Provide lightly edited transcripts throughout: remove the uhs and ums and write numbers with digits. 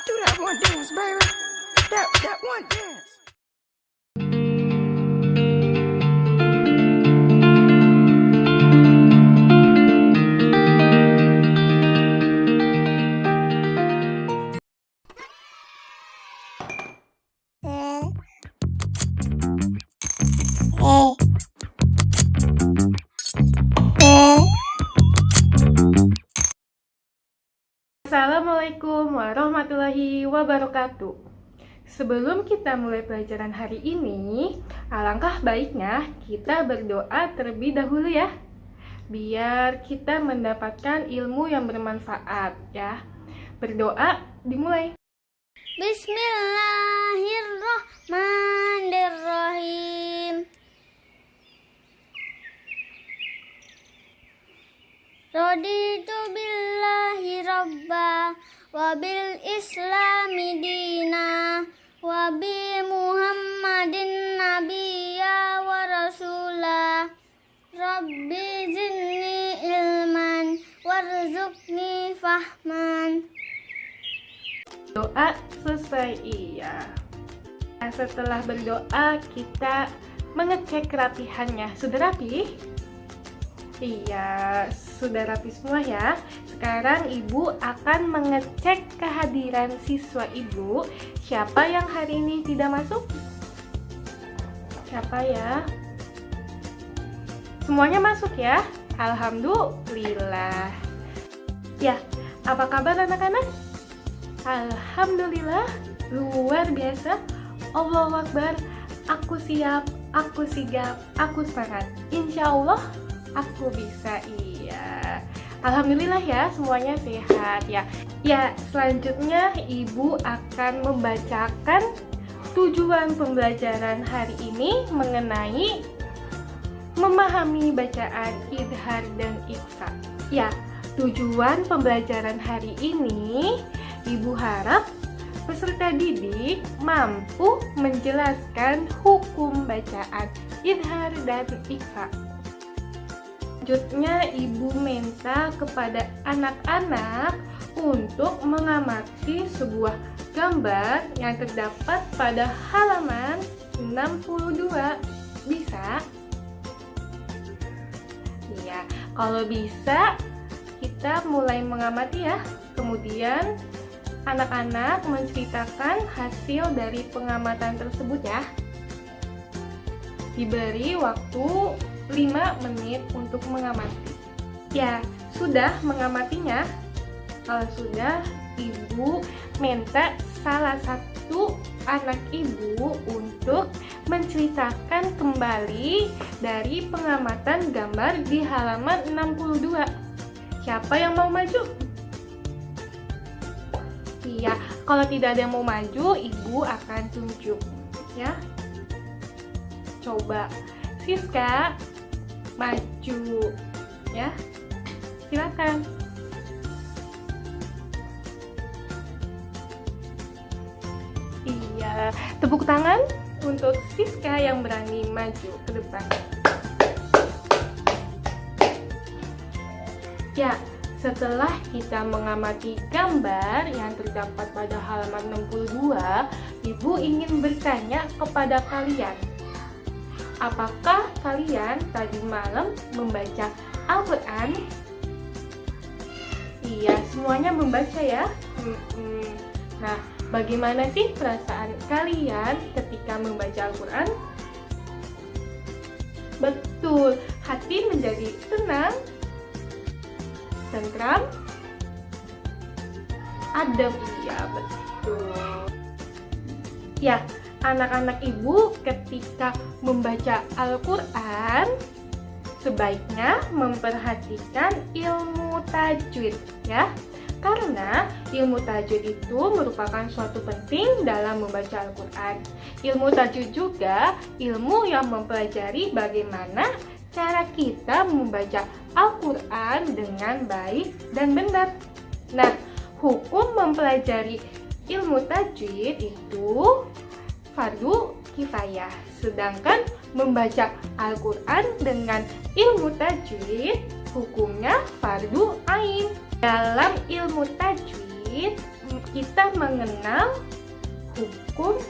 Do that one dance, baby. That one dance. Assalamualaikum warahmatullahi wabarakatuh. Sebelum kita mulai pelajaran hari ini, alangkah baiknya kita berdoa terlebih dahulu ya, biar kita mendapatkan ilmu yang bermanfaat ya. Berdoa dimulai. Bismillahirrahmanirrahim. Raditu billahi rabba wa bil islami dina wa bi muhammadin nabiyya wa rasula. Rabbi zidni ilman warzuqni fahman. Doa selesai, iya. Nah, setelah berdoa kita mengecek kerapihannya. Sudah rapi? Iya, sudah rapi semua ya. Sekarang ibu akan mengecek kehadiran siswa ibu. Siapa yang hari ini tidak masuk? Siapa ya? Semuanya masuk ya? Alhamdulillah. Ya, apa kabar anak-anak? Alhamdulillah, luar biasa. Allahu Akbar. Aku siap, aku sigap, aku semangat. Insya Allah aku bisa, iya. Alhamdulillah ya, semuanya sehat ya. Ya, selanjutnya ibu akan membacakan tujuan pembelajaran hari ini mengenai memahami bacaan idhar dan ikhfa. Ya, tujuan pembelajaran hari ini ibu harap peserta didik mampu menjelaskan hukum bacaan idhar dan ikhfa. Selanjutnya ibu minta kepada anak-anak untuk mengamati sebuah gambar yang terdapat pada halaman 62. Bisa? Iya, kalau bisa kita mulai mengamati ya. Kemudian anak-anak menceritakan hasil dari pengamatan tersebut ya. Diberi waktu 5 menit untuk mengamati. Ya, sudah mengamatinya? Kalau sudah, ibu minta salah satu anak ibu untuk menceritakan kembali dari pengamatan gambar di halaman 62. Siapa yang mau maju? Iya, kalau tidak ada yang mau maju, ibu akan tunjuk ya. Coba Siska maju ya, silakan. Iya, tepuk tangan untuk Siska yang berani maju ke depan. Ya, setelah kita mengamati gambar yang terdapat pada halaman 62, ibu ingin bertanya kepada kalian. Apakah kalian tadi malam membaca Al-Quran? Iya, semuanya membaca ya. Nah, bagaimana sih perasaan kalian ketika membaca Al-Quran? Betul, hati menjadi tenang, tentram, adem. Iya, betul. Ya, anak-anak ibu ketika membaca Al-Quran sebaiknya memperhatikan ilmu tajwid ya, karena ilmu tajwid itu merupakan suatu penting dalam membaca Al-Quran. Ilmu tajwid juga ilmu yang mempelajari bagaimana cara kita membaca Al-Quran dengan baik dan benar. Nah, hukum mempelajari ilmu tajwid itu fardu kifayah, sedangkan membaca Al-Quran dengan ilmu tajwid hukumnya fardu ain. Dalam ilmu tajwid kita mengenal hukum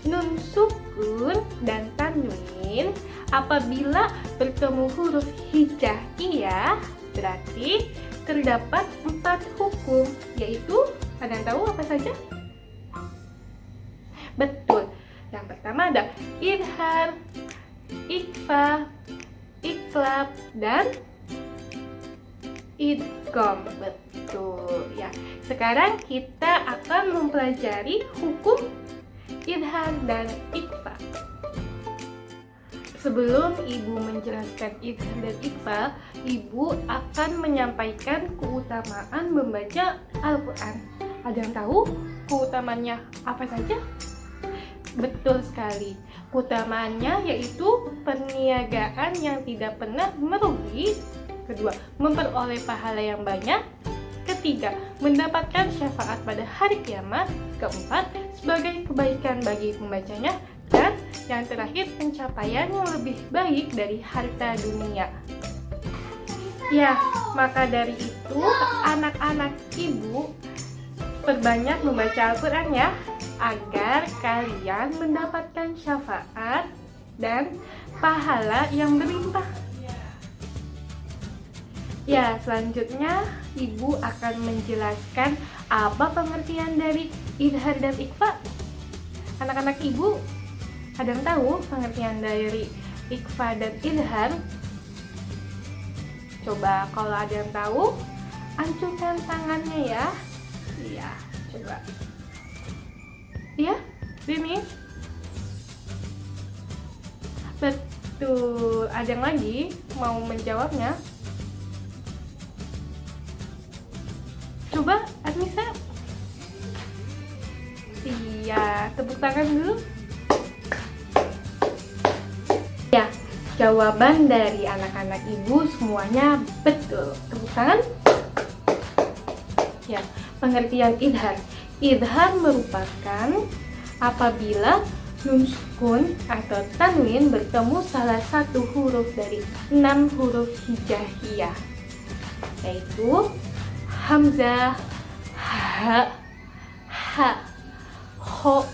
nun sukun dan tanwin apabila bertemu huruf hijaiyah, berarti terdapat 4 hukum, yaitu ada yang tahu apa saja? Betul. Yang pertama ada idhar, ikhfa, iklab, dan idgham. Betul ya. Sekarang kita akan mempelajari hukum idhar dan ikhfa. Sebelum Ibu menjelaskan idhar dan ikhfa, Ibu akan menyampaikan keutamaan membaca Al-Quran. Ada yang tahu keutamaannya apa saja? Betul sekali. Keutamaannya yaitu perniagaan yang tidak pernah merugi. Kedua, memperoleh pahala yang banyak. Ketiga, mendapatkan syafaat pada hari kiamat. Keempat, sebagai kebaikan bagi pembacanya. Dan yang terakhir, pencapaian yang lebih baik dari harta dunia. Ya, maka dari itu anak-anak Ibu perbanyak membaca Al-Quran ya, agar kalian mendapatkan syafaat dan pahala yang berlimpah. Ya, selanjutnya Ibu akan menjelaskan apa pengertian dari idhar dan ikhfa. Anak-anak Ibu, ada yang tahu pengertian dari ikhfa dan idhar? Coba kalau ada yang tahu, ancurkan tangannya ya. Iya, coba. Iya, Dini? Betul. Ada yang lagi mau menjawabnya? Coba, Anissa. Iya, tepuk tangan dulu. Ya, jawaban dari anak-anak Ibu semuanya betul. Tepuk tangan. Ya, pengertian idhar. Idhar merupakan apabila nun sukun atau tanwin bertemu salah satu huruf dari 6 huruf hijaiyah, yaitu hamzah, ha, ha, ho,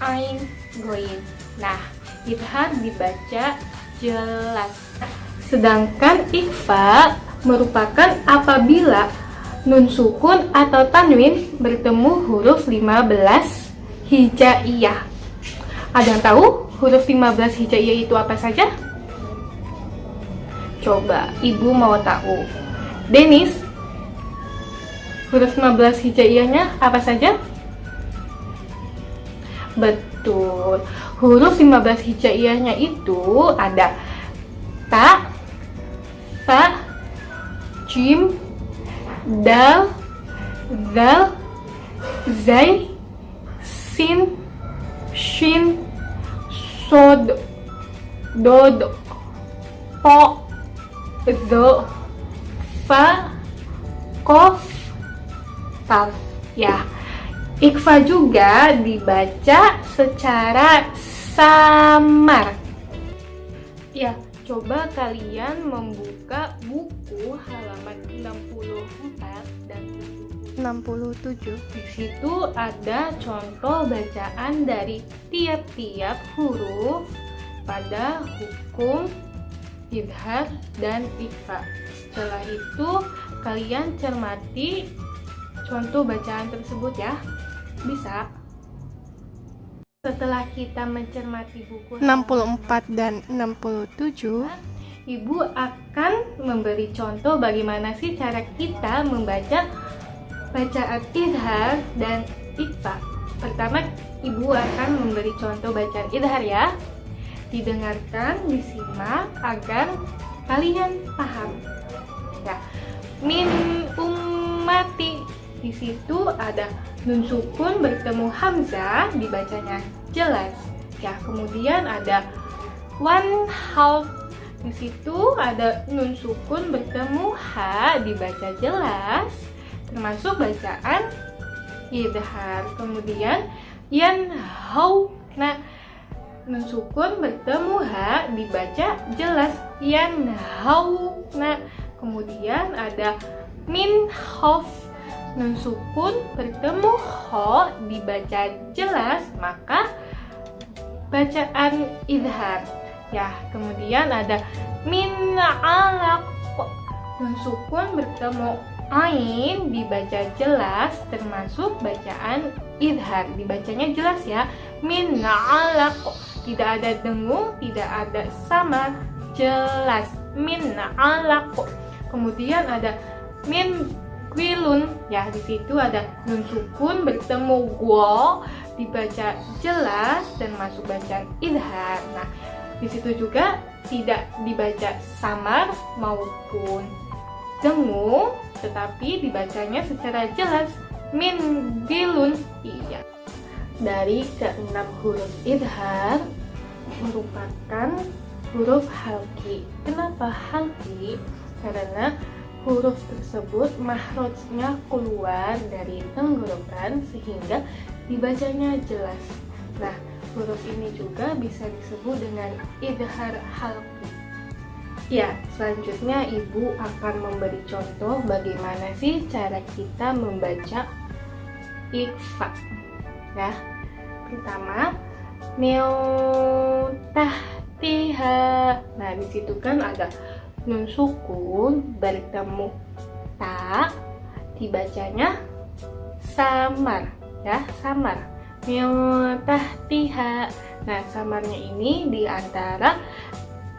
ain, goin. Nah, idhar dibaca jelas. Sedangkan ikhfa merupakan apabila nun sukun atau tanwin bertemu huruf 15 hijaiyah. Ada yang tahu huruf 15 hijaiyah itu apa saja? Coba, Ibu mau tahu. Denis, huruf 15 hijaiyahnya apa saja? Betul. Huruf 15 hijaiyahnya itu ada ta, fa, jim, dal, zal, zai, sin, shin, sod, dod, po, zo, fa, kof, kaf. Ya, ikhfa juga dibaca secara samar. Ya, coba kalian membuka buku halaman 64 dan 67. Di situ ada contoh bacaan dari tiap-tiap huruf pada hukum idhar dan ikhfa. Setelah itu kalian cermati contoh bacaan tersebut ya. Bisa. Setelah kita mencermati buku 64 dan 67, Ibu akan memberi contoh bagaimana sih cara kita membaca bacaan idhar dan ikhfa. Pertama, Ibu akan memberi contoh bacaan idhar ya. Didengarkan, disimak agar kalian paham. Ya. Min ummati, di situ ada nun sukun bertemu hamzah, dibacanya jelas. Ya, kemudian ada one half, di situ ada nun sukun bertemu ha, dibaca jelas, termasuk bacaan idhar. Kemudian yan hau, nah nun sukun bertemu ha, dibaca jelas, yan hau. Nah, kemudian ada min hof, nun sukun bertemu ho dibaca jelas, maka bacaan idhar. Ya, kemudian ada min alaq, nun sukun bertemu ain dibaca jelas, termasuk bacaan idhar, dibacanya jelas ya. Min alaq, tidak ada dengung, tidak ada samar, jelas. Min alaq. Kemudian ada min gwilun, ya di situ ada nun sukun bertemu gwo dibaca jelas dan masuk bacaan idhar. Nah, di situ juga tidak dibaca samar maupun dengung, tetapi dibacanya secara jelas. Min gwilun. Iya. Dari keenam huruf idhar merupakan huruf halki. Kenapa halki? Karena huruf tersebut mahrojnya keluar dari tenggorokan sehingga dibacanya jelas. Nah, huruf ini juga bisa disebut dengan idhar halki. Ya, selanjutnya Ibu akan memberi contoh bagaimana sih cara kita membaca ikhfa. Ya, pertama mil tahtiha. Nah, di situ kan ada nun sukun bertemu ta, dibacanya samar, ya, samar. Mil tahtiha. Nah, samarnya ini di antara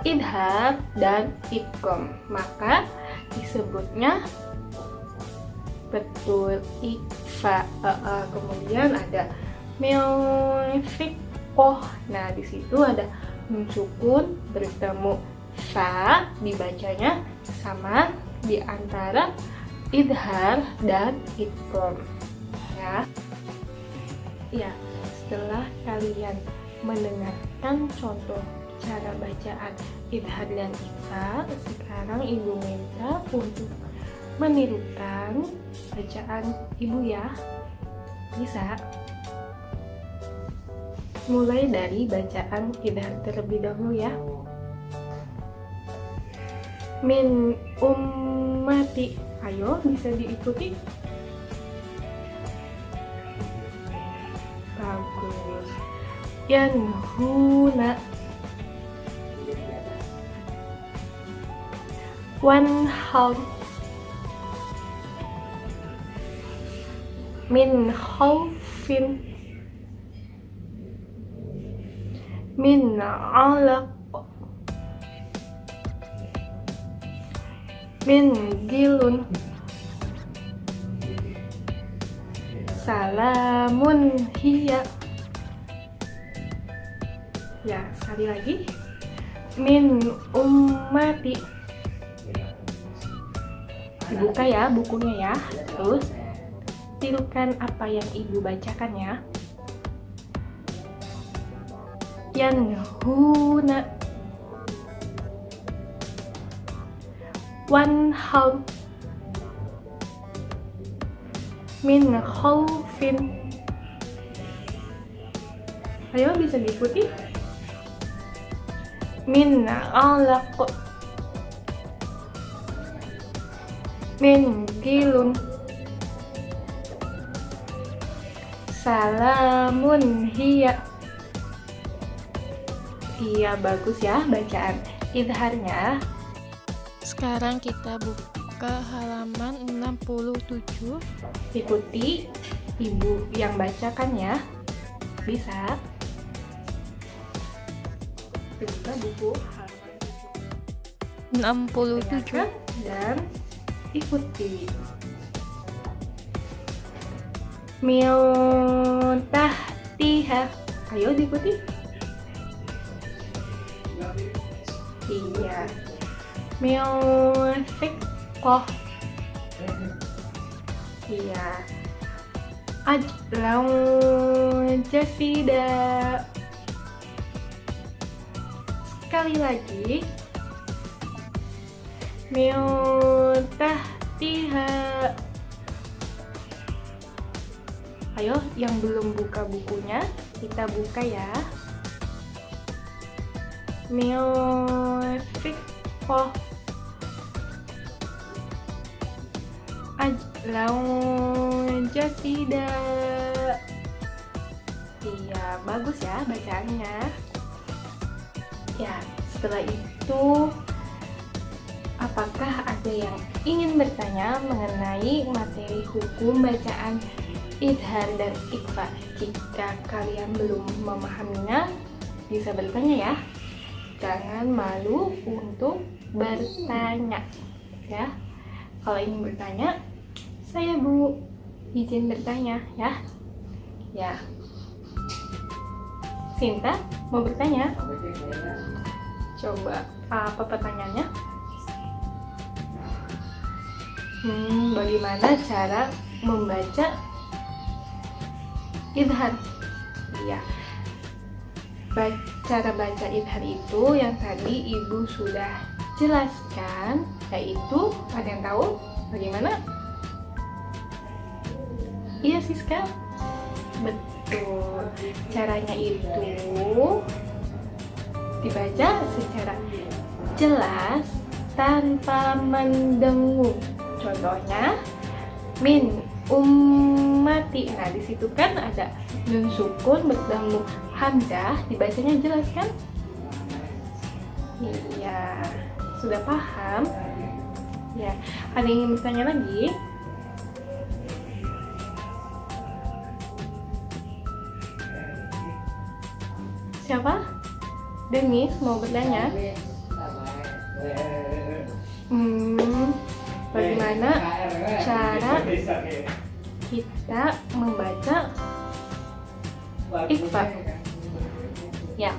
idhar dan idgham, maka disebutnya betul ikhfa. Kemudian ada milfiqoh. Nah, di situ ada nun sukun bertemu fa, dibacanya sama di antara idhar dan idgham. Ya, setelah kalian mendengarkan contoh cara bacaan idhar dan ikhfa, sekarang Ibu minta untuk menirukan bacaan Ibu ya. Bisa? Mulai dari bacaan idhar terlebih dahulu ya. Min ummati. Ayo, bisa diikuti? Bagus. Yanhuna. Wanhaw. Min khawfin. Min alaq. Min gilun. Salamun hiya. Ya, sekali lagi. Min ummati. Dibuka ya bukunya ya. Terus tirukan apa yang Ibu bacakan ya. Yanhuna. Wanhaw. Min khawfin. Ayo, bisa diikuti. Min alaq. Min gilun. Salamun hiya. Iya, bagus ya bacaan idharnya. Sekarang kita buka halaman 67. Ikuti Ibu yang bacakan ya. Bisa. Buka buku halaman 67 dan ikuti. Mil tahtiha. Ayo diikuti. Iya. Milfiqoh. Iya. Ajlau jasida. Sekali lagi. Mil tahtiha. Ayo, yang belum buka bukunya, kita buka ya. Milfiqoh. Loncat tidak. Iya, bagus ya bacaannya. Ya, setelah itu apakah ada yang ingin bertanya mengenai materi hukum bacaan idhar dan ikhfa? Jika kalian belum memahaminya, bisa bertanya ya. Jangan malu untuk bertanya ya. Kalau ingin bertanya, saya Bu izin bertanya ya. Ya. Sinta mau bertanya? Coba apa pertanyaannya? Bagaimana cara membaca idhar? Iya. Cara baca idhar itu yang tadi Ibu sudah jelaskan, yaitu ada yang tahu bagaimana? Iya Siska, betul. Caranya itu dibaca secara jelas tanpa mendengung. Contohnya min ummati. Nah, di situ kan ada nun sukun bertemu hamzah, dibacanya jelas kan? Iya, sudah paham? Ya, ada yang ingin bertanya lagi? Siapa? Denis mau bertanya? Bagaimana cara kita membaca ikhfa? Ya,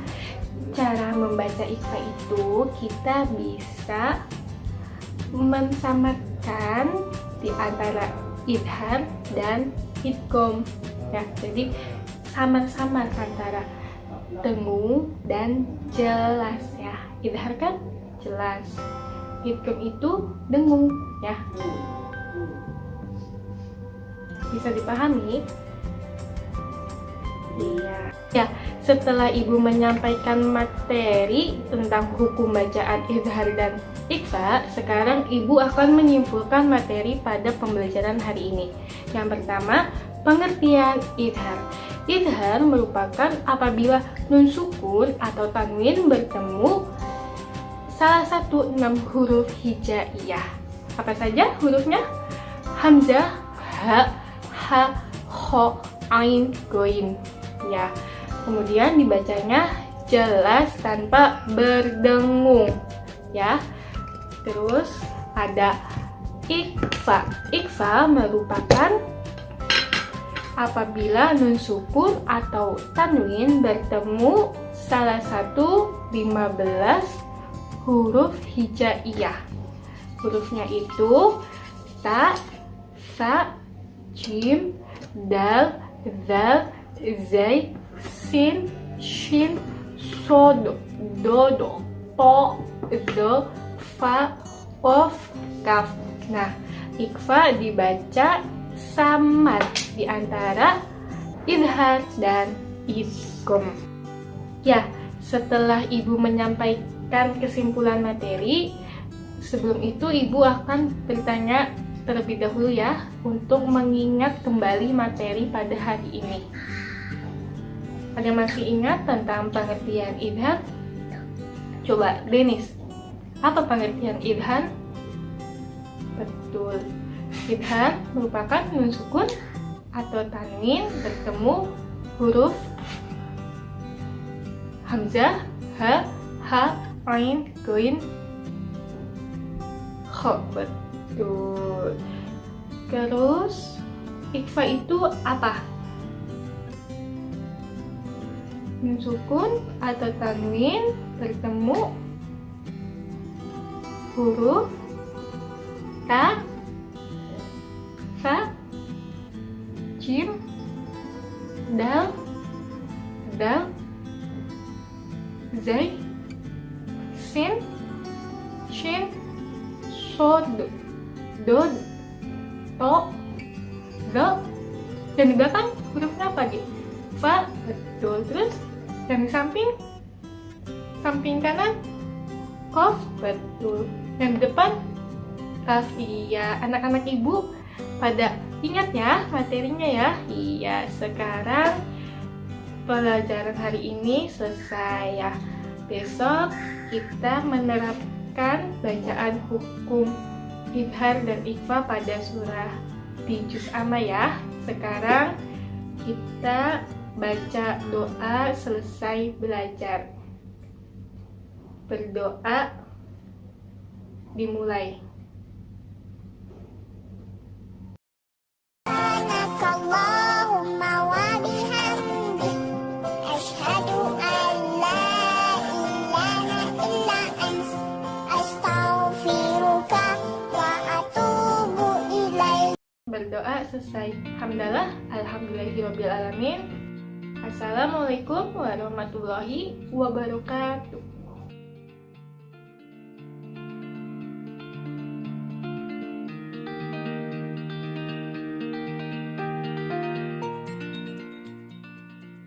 cara membaca ikhfa itu kita bisa mensamarkan di antara idhar dan idgham. Ya, jadi samar-samar antara dengung dan jelas ya. Idhar kan jelas, idgham itu dengung ya. Bisa dipahami? Iya. Ya, setelah Ibu menyampaikan materi tentang hukum bacaan idhar dan ikhfa, sekarang Ibu akan menyimpulkan materi pada pembelajaran hari ini. Yang pertama, pengertian idhar. Idhar merupakan apabila nun sukun atau tanwin bertemu salah satu 6 huruf hijaiyah. Apa saja hurufnya? Hamzah, ha, ha, kho, ain, goin. Ya. Kemudian dibacanya jelas tanpa berdengung. Ya. Terus ada ikhfa. Ikhfa merupakan apabila nun sukun atau tanwin bertemu salah satu 15 huruf hijaiyah. Hurufnya itu ta, sa, jim, dal, zal, zai, sin, shin, sod, dodo, to, do, fa, of, kaf. Nah, ikhfa dibaca samar di antara idhar dan idgham. Ya, setelah Ibu menyampaikan kesimpulan materi, sebelum itu Ibu akan bertanya terlebih dahulu ya, untuk mengingat kembali materi pada hari ini. Ada yang masih ingat tentang pengertian idhar? Coba, Denis, apa pengertian idhar? Betul. Idhar merupakan nun sukun atau tanwin bertemu huruf hamzah, ha, ha, ain, goin, kho. Betul. Terus ikhfa itu apa? Nun sukun atau tanwin bertemu huruf ta, fa, jim, dal, dal, zai, sin, shin, sod, dod, to, do, dan di belakang hurufnya apa lagi? Fa, betul. Terus yang di samping kanan, kof, betul. Yang di depan, kaf. Iya, anak-anak Ibu pada ingat ya materinya ya? Iya, sekarang pelajaran hari ini selesai ya. Besok kita menerapkan bacaan hukum idhar dan ikhfa pada surah di juz amma ya. Sekarang kita baca doa selesai belajar. Berdoa dimulai. Subhanakallahumma wa bihamdik asyhadu an la ilaha illa anta astaghfiruka wa atubu ilaik. Berdoa selesai. Hamdalah, alhamdulillahirabbil alamin. Assalamualaikum warahmatullahi wabarakatuh.